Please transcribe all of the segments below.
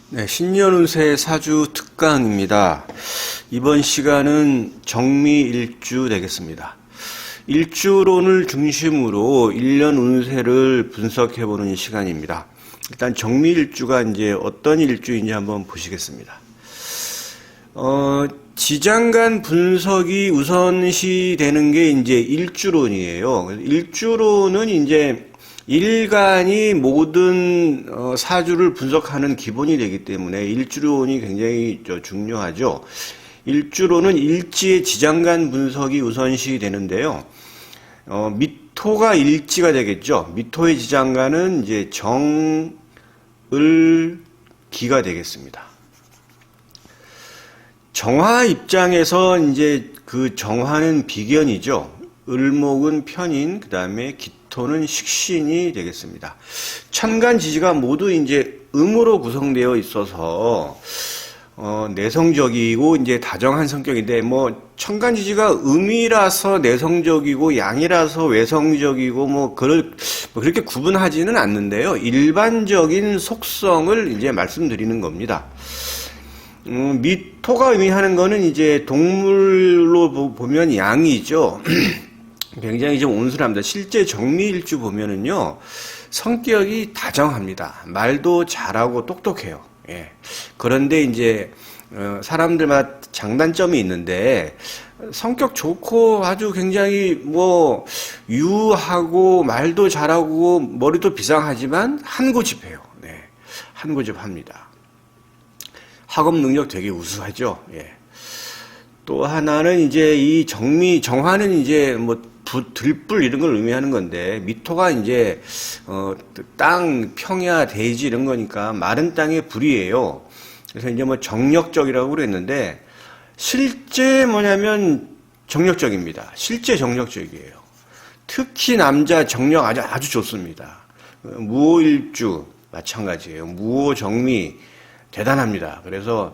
네, 신년운세 사주 특강입니다. 이번 시간은 정미일주 되겠습니다. 일주론을 중심으로 1년 운세를 분석해보는 시간입니다. 일단 정미일주가 이제 어떤 일주인지 한번 보시겠습니다. 지장간 분석이 우선시 되는 게 이제 일주론이에요. 일주론은 이제 일간이 모든 사주를 분석하는 기본이 되기 때문에 일주론이 굉장히 중요하죠. 일주론은 일지의 지장간 분석이 우선시 되는데요. 미토가 일지가 되겠죠. 미토의 지장간은 이제 정, 을, 기가 되겠습니다. 정화 입장에서 이제 그 정화는 비견이죠. 을목은 편인, 그 다음에 기토는 식신이 되겠습니다. 천간지지가 모두 이제 음으로 구성되어 있어서 내성적이고 이제 다정한 성격인데, 뭐 천간지지가 음이라서 내성적이고 양이라서 외성적이고 그렇게 구분하지는 않는데요. 일반적인 속성을 이제 말씀드리는 겁니다. 미토가 의미하는 거는 이제 동물로 보면 양이죠. 굉장히 좀 온순합니다. 실제 정미일주 보면은요, 성격이 다정합니다. 말도 잘하고 똑똑해요. 예. 그런데 이제 사람들마다 장단점이 있는데, 성격 좋고 아주 굉장히 유하고 말도 잘하고 머리도 비상하지만 한고집해요. 네. 한고집합니다. 학업 능력 되게 우수하죠. 예. 또 하나는 이제 이 정화는 이제 들불 이런 걸 의미하는 건데, 미토가 이제 땅, 평야, 대지 이런 거니까 마른 땅의 불이에요. 그래서 이제 정력적이라고 그랬는데, 실제 뭐냐면 정력적입니다. 실제 정력적이에요. 특히 남자 정력 아주 좋습니다. 무오일주 마찬가지예요. 무오정미 대단합니다. 그래서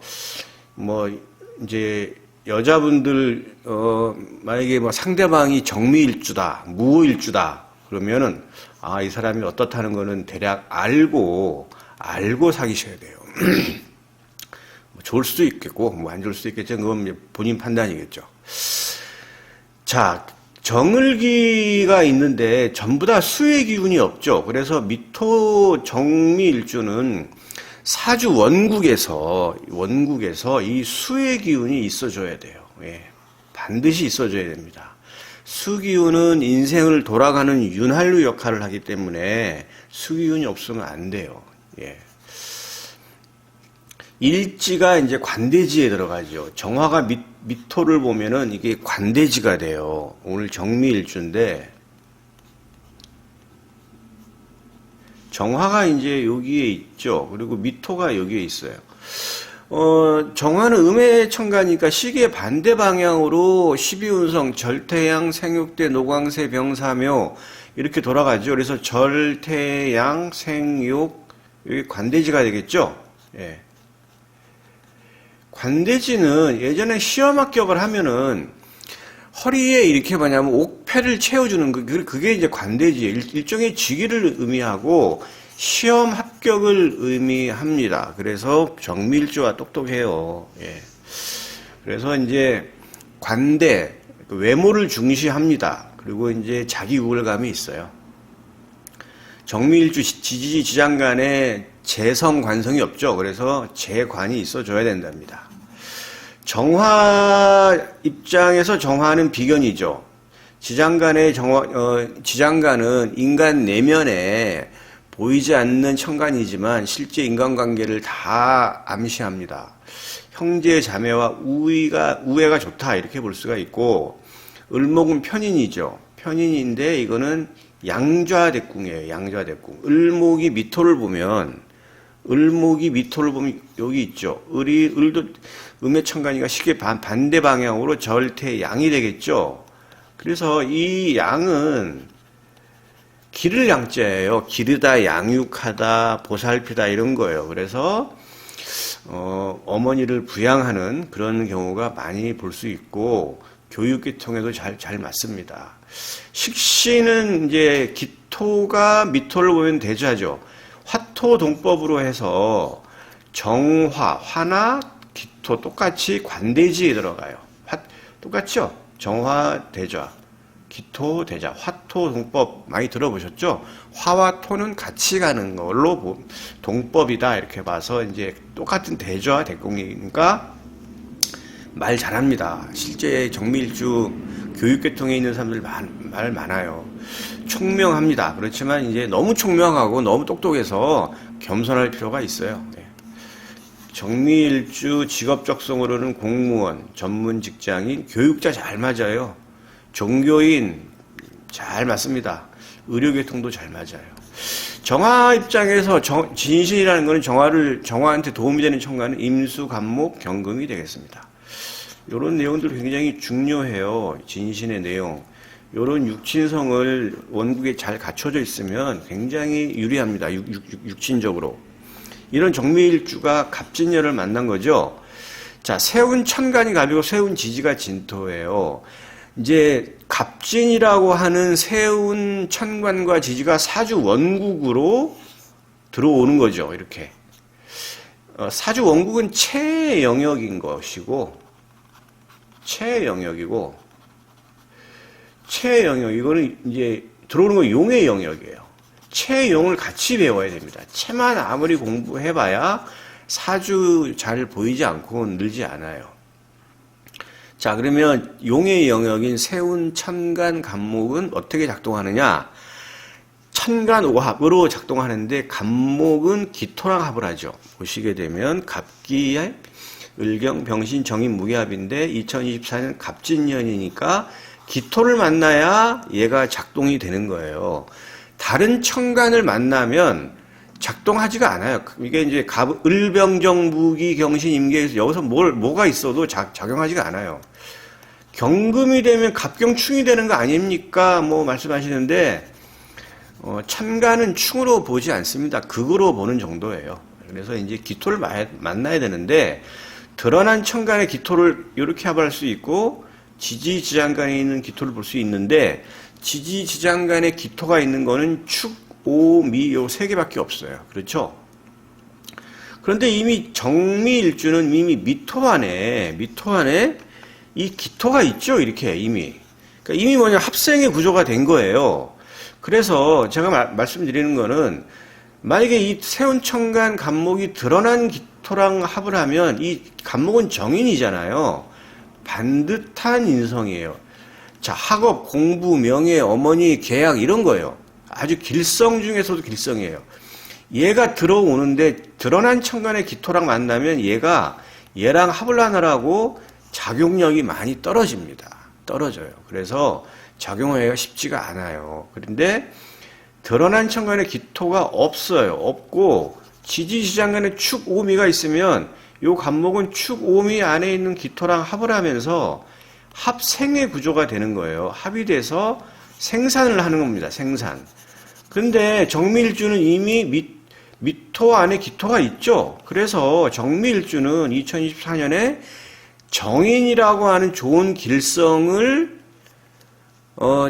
이제 여자분들 만약에 상대방이 정미일주다, 무오일주다 그러면은 이 사람이 어떻다는 거는 대략 알고 사귀셔야 돼요. 좋을 수도 있겠고 안 좋을 수도 있겠죠. 그건 본인 판단이겠죠. 자, 정을기가 있는데 전부 다 수의 기운이 없죠. 그래서 미토 정미일주는 사주 원국에서 이 수의 기운이 있어줘야 돼요. 예, 반드시 있어줘야 됩니다. 수 기운은 인생을 돌아가는 윤활유 역할을 하기 때문에 수 기운이 없으면 안 돼요. 예. 일지가 이제 관대지에 들어가죠. 정화가 미토를 보면은 이게 관대지가 돼요. 오늘 정미일주인데, 정화가 이제 여기에 있죠. 그리고 미토가 여기에 있어요. 정화는 음의 천간이니까 시계 반대 방향으로 12운성, 절태양, 생육대, 노광세, 병사묘 이렇게 돌아가죠. 그래서 절태양, 생육, 여기 관대지가 되겠죠. 예. 관대지는 예전에 시험 합격을 하면은 허리에 이렇게 옥패를 채워주는 그게 이제 관대지예요. 일종의 직위를 의미하고 시험 합격을 의미합니다. 그래서 정미일주와 똑똑해요. 예. 그래서 이제 관대, 외모를 중시합니다. 그리고 이제 자기 우월감이 있어요. 정미일주 지지장간에 재성 관성이 없죠. 그래서 재관이 있어줘야 된답니다. 정화 입장에서 정화는 비견이죠. 지장간의 지장간은 인간 내면에 보이지 않는 천간이지만 실제 인간관계를 다 암시합니다. 형제 자매와 우애가 좋다 이렇게 볼 수가 있고, 을목은 편인이죠. 편인인데 이거는 양좌대궁이에요. 양좌대궁. 을목이 미토를 보면 여기 있죠. 을도 음의 천간이가 시계 반대 방향으로 절태 양이 되겠죠. 그래서 이 양은 기를 양자예요. 기르다, 양육하다, 보살피다 이런 거예요. 그래서 어머니를 부양하는 그런 경우가 많이 볼 수 있고, 교육계통에도 잘 맞습니다. 식신은 이제 기토가 미토를 보면 대조하죠. 화토동법으로 해서 정화, 화나 기토 똑같이 관대지에 들어가요. 똑같죠? 정화, 대좌, 기토, 대좌, 화토, 동법 많이 들어보셨죠? 화와 토는 같이 가는 걸로 동법이다 이렇게 봐서 이제 똑같은 대좌, 대공이니까 말 잘합니다. 실제 정밀주 교육계통에 있는 사람들 말 많아요. 총명합니다. 그렇지만 이제 너무 총명하고 너무 똑똑해서 겸손할 필요가 있어요. 정밀주 직업적성으로는 공무원, 전문 직장인, 교육자 잘 맞아요. 종교인 잘 맞습니다. 의료계통도 잘 맞아요. 정화 입장에서 진신이라는 것은 정화한테 도움이 되는 청가는 임수, 간목, 경금이 되겠습니다. 이런 내용들 굉장히 중요해요. 진신의 내용. 이런 육친성을 원국에 잘 갖춰져 있으면 굉장히 유리합니다. 육친적으로. 이런 정밀주가 갑진년을 만난 거죠. 자, 세운 천간이 갑이고 세운 지지가 진토예요. 이제 갑진이라고 하는 세운 천간과 지지가 사주 원국으로 들어오는 거죠. 이렇게. 사주 원국은 체의 영역인 것이고, 체의 영역이고, 체의 영역, 이거는 이제 들어오는 건 용의 영역이에요. 체의 용을 같이 배워야 됩니다. 체만 아무리 공부해봐야 사주 잘 보이지 않고 늘지 않아요. 자, 그러면 용의 영역인 세운, 천간, 간목은 어떻게 작동하느냐? 천간 오합으로 작동하는데 간목은 기토랑 합을 하죠. 보시게 되면 갑기의 을경, 병신, 정인, 무기합인데 2024년 갑진년이니까 기토를 만나야 얘가 작동이 되는 거예요. 다른 천간을 만나면 작동하지가 않아요. 이게 이제 을병정, 무기, 경신, 임계에서 여기서 뭐가 있어도 작용하지가 않아요. 경금이 되면 갑경충이 되는 거 아닙니까? 뭐 말씀하시는데, 천간은 충으로 보지 않습니다. 극으로 보는 정도예요. 그래서 이제 기토를 만나야 되는데, 드러난 천간의 기토를 이렇게 합할 수 있고, 지지지장간에 있는 기토를 볼 수 있는데, 지지지장간에 기토가 있는 거는 축, 오, 미, 요 세 개밖에 없어요. 그렇죠? 그런데 이미 정미일주는 이미 미토 안에 이 기토가 있죠. 이렇게 이미. 그러니까 이미 뭐냐, 합생의 구조가 된 거예요. 그래서 제가 말씀드리는 거는, 만약에 이 세운천간 간목이 드러난 기토랑 합을 하면 이 간목은 정인이잖아요. 반듯한 인성이에요. 자, 학업, 공부, 명예, 어머니, 계약 이런 거예요. 아주 길성 중에서도 길성이에요. 얘가 들어오는데 드러난 천간의 기토랑 만나면 얘랑 합을 하느라고 작용력이 많이 떨어집니다. 떨어져요. 그래서 작용하기가 쉽지가 않아요. 그런데 드러난 천간의 기토가 없어요. 없고 지지지장간에 축, 오미가 있으면 요 간목은 축, 오미 안에 있는 기토랑 합을 하면서 합생의 구조가 되는 거예요. 합이 돼서 생산을 하는 겁니다. 생산. 근데 정미일주는 이미 미토 안에 기토가 있죠. 그래서 정미일주는 2024년에 정인이라고 하는 좋은 길성을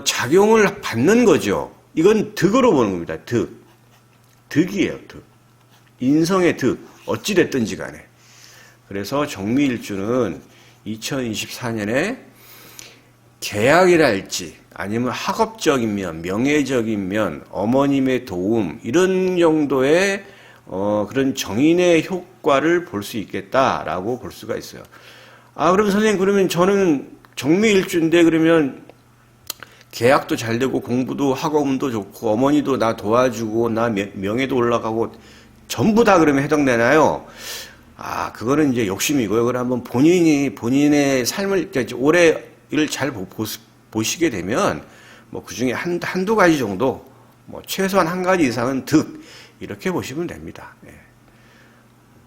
작용을 받는 거죠. 이건 득으로 보는 겁니다. 득이에요. 득. 인성의 득. 어찌됐든지 간에. 그래서 정미일주는 2024년에 계약이랄지 아니면 학업적인 면, 명예적인 면, 어머님의 도움 이런 정도의 그런 정인의 효과를 볼 수 있겠다라고 볼 수가 있어요. 아, 그럼 선생님, 그러면 저는 정미일주인데 그러면 계약도 잘 되고 공부도 학업도 좋고 어머니도 나 도와주고 나 명예도 올라가고 전부 다 그러면 해당되나요? 아, 그거는 이제 욕심이고요. 그럼 한번 본인의 삶을 올해 일을 잘 보시게 되면 뭐 그중에 한두 가지 정도, 뭐 최소한 한 가지 이상은 득 이렇게 보시면 됩니다.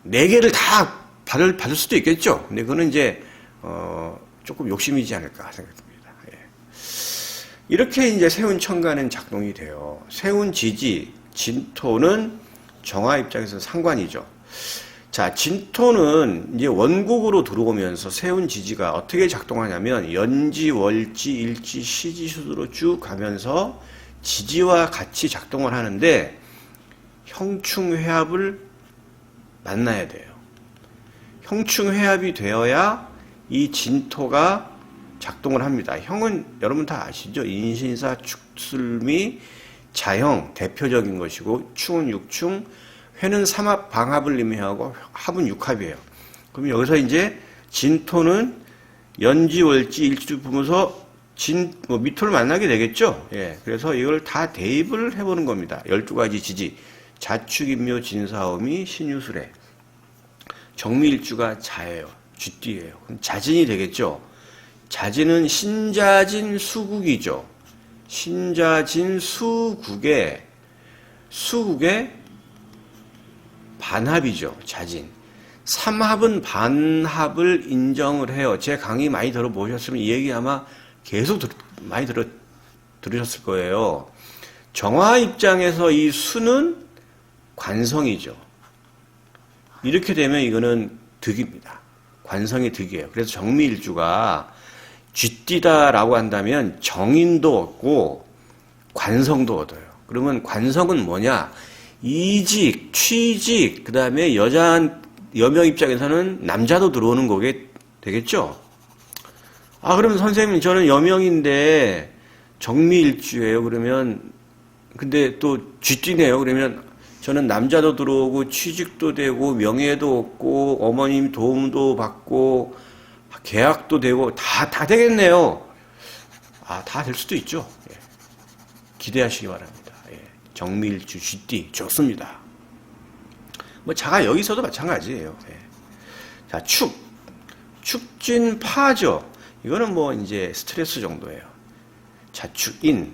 네 개를 다 받을 수도 있겠죠. 근데 그거는 이제 조금 욕심이지 않을까 생각됩니다. 이렇게 이제 세운 천간은 작동이 돼요. 세운 지지, 진토는 정화 입장에서 상관이죠. 자, 진토는 이제 원국으로 들어오면서 세운 지지가 어떻게 작동하냐면 연지, 월지, 일지, 시지 순으로 쭉 가면서 지지와 같이 작동을 하는데 형충회합을 만나야 돼요. 형충회합이 되어야 이 진토가 작동을 합니다. 형은 여러분 다 아시죠? 인신사, 축술미, 자형 대표적인 것이고, 충은 육충, 회는 삼합 방합을 의미하고 합은 육합이에요. 그럼 여기서 이제 진토는 연지, 월지, 일지 보면서 미토를 만나게 되겠죠? 예. 그래서 이걸 다 대입을 해보는 겁니다. 12가지 지지. 자축인묘, 진사오미, 신유술해. 정미일주가 자예요. 쥐띠예요. 그럼 자진이 되겠죠? 자진은 신자진 수국이죠. 신자진 수국의 반합이죠. 자진. 삼합은 반합을 인정을 해요. 제 강의 많이 들어보셨으면 이 얘기 아마 계속 많이 들으셨을 거예요. 정화 입장에서 이 수는 관성이죠. 이렇게 되면 이거는 득입니다. 관성이 득이에요. 그래서 정미일주가 쥐띠다라고 한다면 정인도 얻고 관성도 얻어요. 그러면 관성은 뭐냐? 이직, 취직, 그 다음에 여명 입장에서는 남자도 들어오는 거게 되겠죠? 그러면 선생님, 저는 여명인데 정미일주예요. 그러면, 근데 또 쥐띠네요. 그러면 저는 남자도 들어오고 취직도 되고 명예도 얻고 어머님 도움도 받고 계약도 되고 다 되겠네요. 다 될 수도 있죠. 예. 기대하시기 바랍니다. 예. 정미일주 쥐띠 좋습니다. 자가 여기서도 마찬가지예요. 예. 자, 축진파죠. 이거는 이제 스트레스 정도예요. 자축인,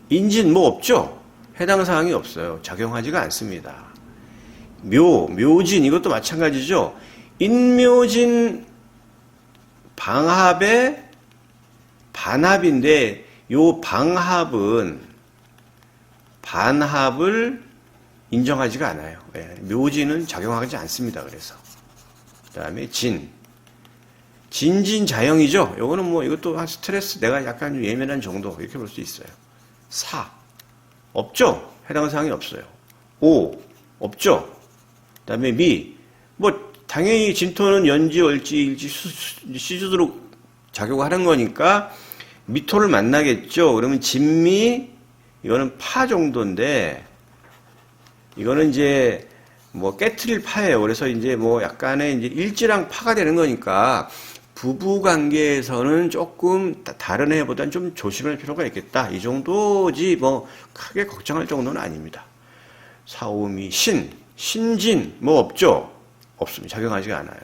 인진 없죠? 해당 사항이 없어요. 작용하지가 않습니다. 묘진, 이것도 마찬가지죠. 인묘진 방합의 반합인데, 요 반합을 인정하지가 않아요. 예, 묘진은 작용하지 않습니다. 그래서. 그 다음에 진진자형이죠. 요거는 이것도 한 스트레스, 내가 약간 좀 예민한 정도, 이렇게 볼 수 있어요. 없죠? 해당 사항이 없어요. 없죠? 그 다음에 당연히 진토는 연지, 월지, 일지, 시주로 작용하는 거니까 미토를 만나겠죠? 그러면 진미, 이거는 파 정도인데, 이거는 이제 깨트릴 파예요. 그래서 이제 약간의 이제 일지랑 파가 되는 거니까, 부부 관계에서는 조금 다른 해보다는 좀 조심할 필요가 있겠다. 이 정도지 크게 걱정할 정도는 아닙니다. 사오미, 신진 없죠? 없습니다. 작용하지가 않아요.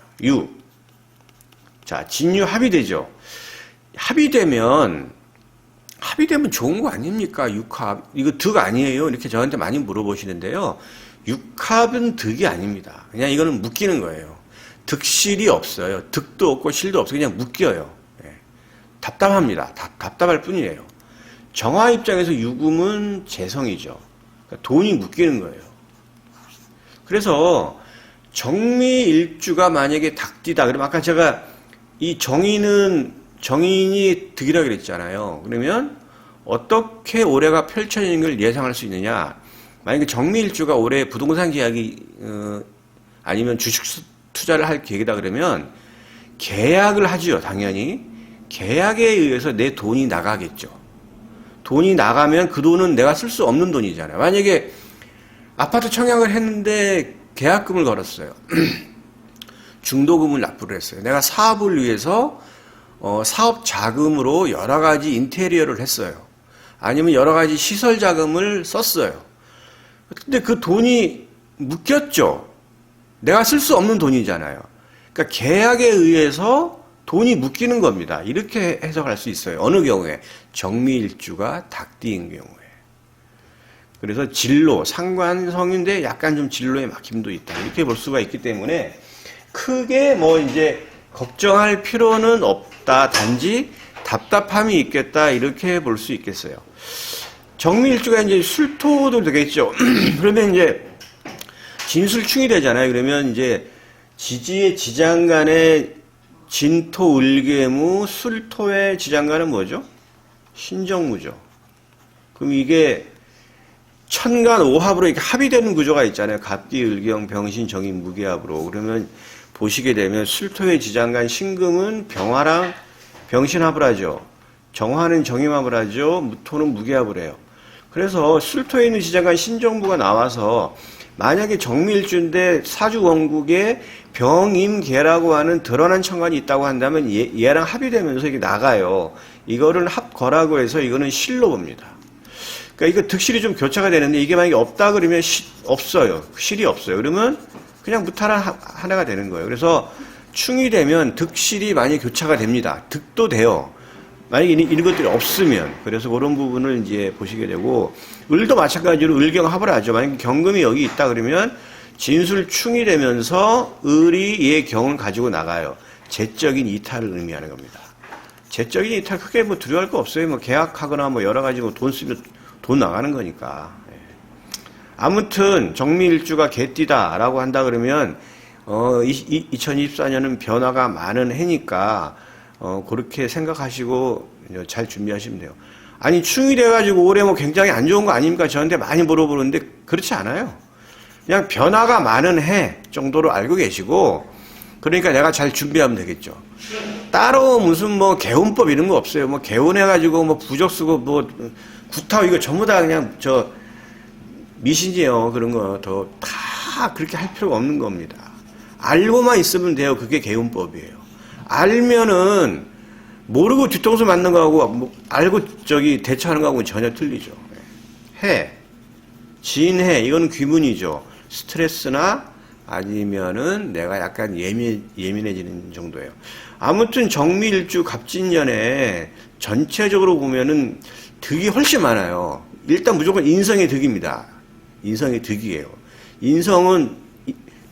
자, 진유 합의되죠. 합의되면 좋은 거 아닙니까? 육합. 이거 득 아니에요? 이렇게 저한테 많이 물어보시는데요. 육합은 득이 아닙니다. 그냥 이거는 묶이는 거예요. 득실이 없어요. 득도 없고 실도 없어요. 그냥 묶여요. 예. 답답합니다. 답답할 뿐이에요. 정화 입장에서 유금은 재성이죠. 그러니까 돈이 묶이는 거예요. 그래서 정미일주가 만약에 닭띠다. 그러면 아까 제가 이 정인이 득이라 그랬잖아요. 그러면 어떻게 올해가 펼쳐지는 걸 예상할 수 있느냐. 만약에 정미일주가 올해 부동산 계약이 아니면 주식 투자를 할 계획이다 그러면 계약을 하지요. 당연히. 계약에 의해서 내 돈이 나가겠죠. 돈이 나가면 그 돈은 내가 쓸 수 없는 돈이잖아요. 만약에 아파트 청약을 했는데 계약금을 걸었어요. 중도금을 납부를 했어요. 내가 사업을 위해서 사업 자금으로 여러 가지 인테리어를 했어요. 아니면 여러 가지 시설 자금을 썼어요. 근데 그 돈이 묶였죠. 내가 쓸 수 없는 돈이잖아요. 그러니까 계약에 의해서 돈이 묶이는 겁니다. 이렇게 해석할 수 있어요. 어느 경우에? 정미일주가 닭띠인 경우에. 그래서 상관성인데 약간 좀 진로에 막힘도 있다. 이렇게 볼 수가 있기 때문에 크게 이제 걱정할 필요는 없다. 단지 답답함이 있겠다. 이렇게 볼 수 있겠어요. 정미일주가 이제 술토도 되겠죠. 그러면 이제 진술충이 되잖아요. 그러면 이제 지지의 지장간의 진토, 을계무, 술토의 지장간은 뭐죠? 신정무죠. 그럼 이게 천간 오합으로 이렇게 합의되는 구조가 있잖아요. 갑기, 을경, 병신, 정인, 무기합으로. 그러면 보시게 되면 술토의 지장간 신금은 병화랑 병신합을 하죠. 정화는 정임합을 하죠. 무토는 무기합을 해요. 그래서 술토에 있는 지장간 신정부가 나와서 만약에 정밀주인데 사주 원국에 병임계라고 하는 드러난 천간이 있다고 한다면 얘랑 합의되면서 이게 나가요. 이거를 합거라고 해서 이거는 실로 봅니다. 그러니까 이거 득실이 좀 교차가 되는데 이게 만약에 없다 그러면 없어요. 실이 없어요. 그러면 그냥 무탈한 하나가 되는 거예요. 그래서 충이 되면 득실이 많이 교차가 됩니다. 득도 돼요. 만약에 이런 것들이 없으면. 그래서 그런 부분을 이제 보시게 되고, 을도 마찬가지로 을경합을 하죠. 만약에 경금이 여기 있다 그러면 진술충이 되면서 을이 얘 경을 가지고 나가요. 재적인 이탈을 의미하는 겁니다. 재적인 이탈 크게 뭐 두려워할 거 없어요. 뭐 계약하거나 뭐 여러 가지 뭐 돈 쓰면 돈 나가는 거니까. 아무튼 정밀일주가 개띠다라고 한다 그러면 2024년은 변화가 많은 해니까 그렇게 생각하시고 잘 준비하시면 돼요. 아니 충이 돼가지고 올해 뭐 굉장히 안 좋은 거 아닙니까? 저한테 많이 물어보는데 그렇지 않아요. 그냥 변화가 많은 해 정도로 알고 계시고 그러니까 내가 잘 준비하면 되겠죠. 따로 무슨 뭐 개운법 이런 거 없어요. 뭐 개운해가지고 뭐 부적 쓰고 뭐 구타고 이거 전부 다 그냥 미신이에요. 그런 거 다 그렇게 할 필요가 없는 겁니다. 알고만 있으면 돼요. 그게 개운법이에요. 알면은 모르고 뒤통수 맞는 거하고 뭐 알고 대처하는 거하고는 전혀 틀리죠. 해, 진해 이거는 귀문이죠. 스트레스나 아니면은 내가 약간 예민해지는 정도예요. 아무튼 정밀일주 갑진년에 전체적으로 보면은 득이 훨씬 많아요. 일단 무조건 인성의 득입니다. 인성의 득이에요. 인성은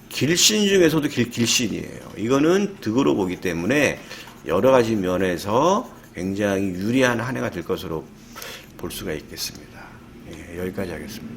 길신 중에서도 길신이에요. 이거는 득으로 보기 때문에 여러 가지 면에서 굉장히 유리한 한 해가 될 것으로 볼 수가 있겠습니다. 예, 여기까지 하겠습니다.